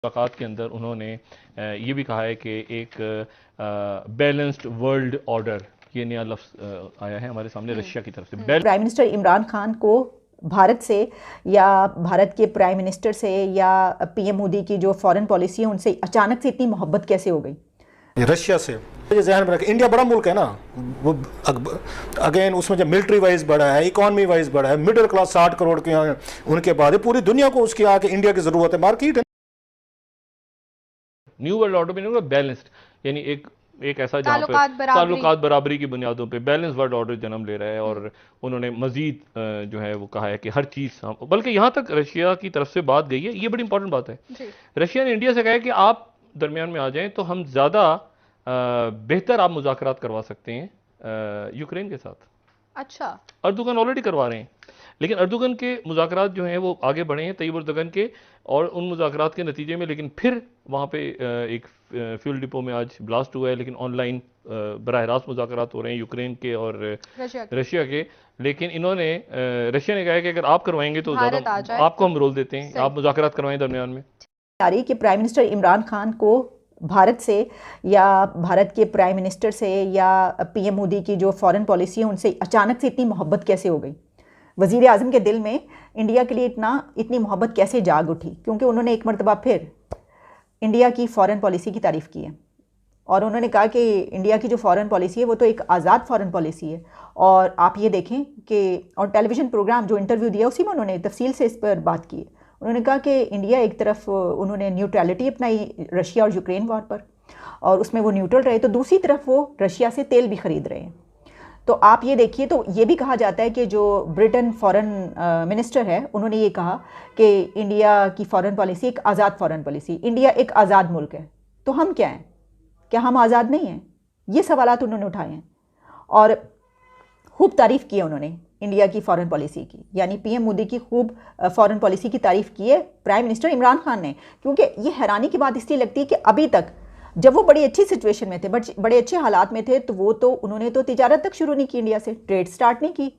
मुलाकात के अंदर उन्होंने ये भी कहा है कि एक बैलेंस्ड वर्ल्ड ऑर्डर, ये नया लफ्ज़ आया है हमारे सामने रशिया की तरफ से। प्राइम मिनिस्टर इमरान खान को भारत से या भारत के प्राइम मिनिस्टर से या पीएम मोदी की जो फॉरेन पॉलिसी है उनसे अचानक से इतनी मोहब्बत कैसे हो गई? रशिया से जहन में रखें, इंडिया बड़ा मुल्क है ना, वो अगेन उसमें जब मिलिट्री वाइज बड़ा है, इकॉनमी वाइज बड़ा है, मिडिल क्लास 60 करोड़ के उनके बाद पूरी दुनिया को उसकी आके इंडिया की जरूरत है, मार्केट है। न्यू वर्ल्ड ऑर्डर में बैलेंस्ड यानी एक ऐसा जहाँ पे ताल्लुकात बराबरी की बुनियादों पे बैलेंस वर्ल्ड ऑर्डर जन्म ले रहा है। और उन्होंने मजीद जो है वो कहा है कि हर चीज़, बल्कि यहाँ तक रशिया की तरफ से बात गई है, ये बड़ी इंपॉर्टेंट बात है। रशिया ने इंडिया से कहा है कि आप दरमियान में आ जाएं तो हम ज़्यादा बेहतर आप मुज़ाकरात करवा सकते हैं यूक्रेन के साथ। अच्छा, अर्दोगन ऑलरेडी करवा रहे हैं, लेकिन अर्दोगन के मुज़ाकरात जो हैं वो आगे बढ़े हैं तैयब अर्दोगन के, और उन मुज़ाकरात के नतीजे में लेकिन फिर वहाँ पे एक फ्यूल डिपो में आज ब्लास्ट हुआ है, लेकिन ऑनलाइन बराह रास्त मुज़ाकरात हो रहे हैं यूक्रेन के और रशिया के। लेकिन इन्होंने रशिया ने कहा है कि अगर आप करवाएंगे तो ज़्यादा आपको हम रोल देते हैं, आप मुज़ाकरात करवाएं दरमियान में। कि प्राइम मिनिस्टर इमरान खान को भारत से या भारत के प्राइम मिनिस्टर से या पीएम मोदी की जो फॉरेन पॉलिसी है उनसे अचानक से इतनी मोहब्बत कैसे हो गई? वज़ीर आज़म के दिल में इंडिया के लिए इतनी मोहब्बत कैसे जाग उठी? क्योंकि उन्होंने एक मरतबा फिर इंडिया की फ़ॉरेन पॉलिसी की तारीफ़ की है और उन्होंने कहा कि इंडिया की जो फ़ॉरेन पॉलिसी है वो तो एक आज़ाद फ़ॉरेन पॉलिसी है। और आप ये देखें कि और टेलीविज़न प्रोग्राम जो इंटरव्यू दिया उसी में उन्होंने तफसील से इस पर बात की है। उन्होंने कहा कि इंडिया एक तरफ उन्होंने न्यूट्रलिटी अपनाई रशिया और यूक्रेन वॉर पर, और उसमें वो न्यूट्रल रहे, तो दूसरी तरफ वो रशिया से तेल भी ख़रीद रहे हैं। तो आप ये देखिए, तो ये भी कहा जाता है कि जो ब्रिटेन फॉरेन मिनिस्टर है उन्होंने ये कहा कि इंडिया की फ़ॉरेन पॉलिसी एक आज़ाद फ़ॉरेन पॉलिसी, इंडिया एक आज़ाद मुल्क है। तो हम क्या हैं? क्या हम आज़ाद नहीं हैं? ये सवालात उन्होंने उठाए हैं और खूब तारीफ़ की है उन्होंने इंडिया की फ़ॉरेन पॉलिसी की, यानी पीएम मोदी की खूब फ़ॉरेन पॉलिसी की तारीफ़ की है प्राइम मिनिस्टर इमरान खान ने। क्योंकि ये हैरानी की बात इसलिए लगती है कि अभी तक जब वो बड़ी अच्छी सिचुएशन में थे, बड़े अच्छे हालात में थे, तो उन्होंने तो तिजारत तक शुरू नहीं की, इंडिया से ट्रेड स्टार्ट नहीं की।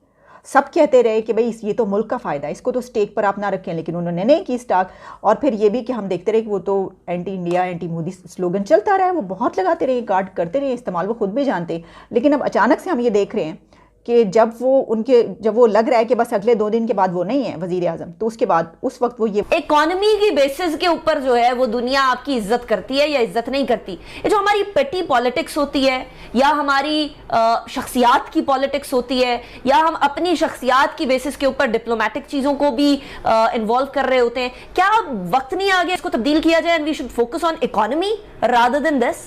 सब कहते रहे कि भाई ये तो मुल्क का फ़ायदा है, इसको तो स्टेक पर आप ना रखें, लेकिन उन्होंने नहीं की स्टार्ट। और फिर ये भी कि हम देखते रहे कि वो तो anti India anti Modi slogan चलता रहा है, वो बहुत लगाते रहे, गार्ड करते रहे, इस्तेमाल वो खुद भी जानते। लेकिन अब अचानक से हम ये देख रहे हैं कि जब वो लग रहा है कि बस अगले 2 दिन के बाद वो नहीं है वजीर आजम, तो उसके बाद उस वक्त वो ये इकोनॉमी की बेसिस के ऊपर जो है वो दुनिया आपकी इज्जत करती है या इज्जत नहीं करती। ये जो हमारी पेटी पॉलिटिक्स होती है या हमारी शख्सियात की पॉलिटिक्स होती है, या हम अपनी शख्सियात की बेसिस के ऊपर डिप्लोमेटिक चीजों को भी इन्वॉल्व कर रहे होते हैं, क्या वक्त नहीं आ गया इसको तब्दील किया जाए and we should focus on economy rather than this?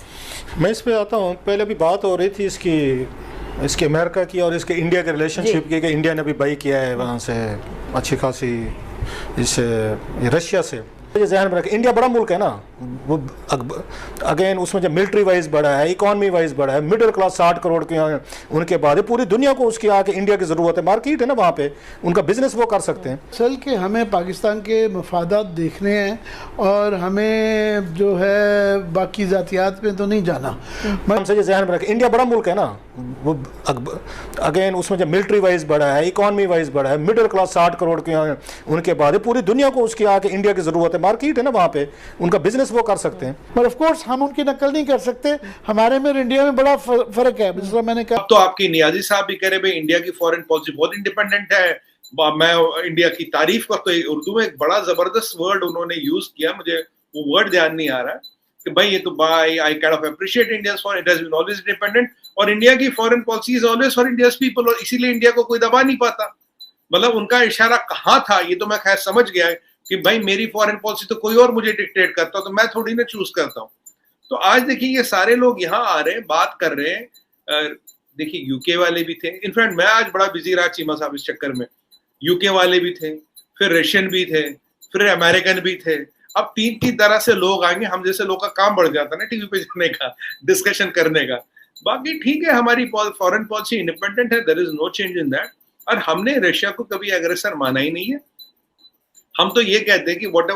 मैं इस पे आता हूँ। पहले भी बात हो रही थी इसके अमेरिका की और इसके इंडिया के रिलेशनशिप की, कि इंडिया ने भी बाई किया है वहाँ से अच्छी खासी रशिया से। जहन में रखें, इंडिया बड़ा मुल्क है ना, वो अगेन उसमें जब मिलिट्री वाइज बड़ा है, इकॉनमी वाइज बड़ा है, मिडिल क्लास 60 करोड़ के उनके बाद पूरी दुनिया को उसकी आके इंडिया की ज़रूरत है, मार्केट है ना, वहाँ पे उनका बिजनेस वो कर सकते हैं। असल के हमें पाकिस्तान के मफादात देखने हैं और हमें जो है बाकी ज़ातियात में तो नहीं जाना। हमसे जहन में रखें, इंडिया बड़ा मुल्क है ना, वो अगेन उसमें जब मिलिट्री वाइज बड़ा है, इकॉनमी वाइज बड़ा है, मिडिल क्लास 60 करोड़ के उनके बाद पूरी दुनिया को उसकी आके इंडिया की ज़रूरत है, मार्केट है ना, वहाँ पे उनका बिजनेस वो कर सकते हैं। पर ऑफ कोर्स हम उनकी नकल नहीं कर सकते, हमारे में इंडिया में बड़ा फर्क है। जिस मैंने कहा, अब तो आपकी नियाजी साहब भी कह रहे भाई इंडिया की फॉरेन पॉलिसी बहुत इंडिपेंडेंट है। मैं इंडिया की तारीफ करता हूँ। उर्दू में एक बड़ा जबरदस्त वर्ड उन्होंने यूज किया, मुझे वो वर्ड ध्यान नहीं आ रहा कि भाई ये तो I kind of appreciate India's foreign, it has been always independent, और इंडिया की foreign policy is always for India's people, और इसीलिए इंडिया को कोई दबा नहीं पाता। मतलब उनका इशारा कहाँ था ये तो मैं खैर समझ गया कि भाई मेरी फॉरेन पॉलिसी तो कोई और मुझे डिक्टेट करता, तो मैं थोड़ी ना चूज करता हूँ। तो आज देखिए ये सारे लोग यहाँ आ रहे हैं, बात कर रहे हैं। देखिए यूके वाले भी थे, इनफैक्ट मैं आज बड़ा बिजी रहा चीमा साहब इस चक्कर में। यूके वाले भी थे, फिर रशियन भी थे, फिर अमेरिकन भी थे। अब 3 तरह से लोग आएंगे, हम जैसे लोग का काम बढ़ जाता ना टीवी पे जाने का, डिस्कशन करने का। बाकी ठीक है, हमारी फॉरेन पॉलिसी इंडिपेंडेंट है, there is no change in that. और हमने रशिया को कभी एग्रेसर माना ही नहीं है। हम तो ये कहते हैं कि व्हाट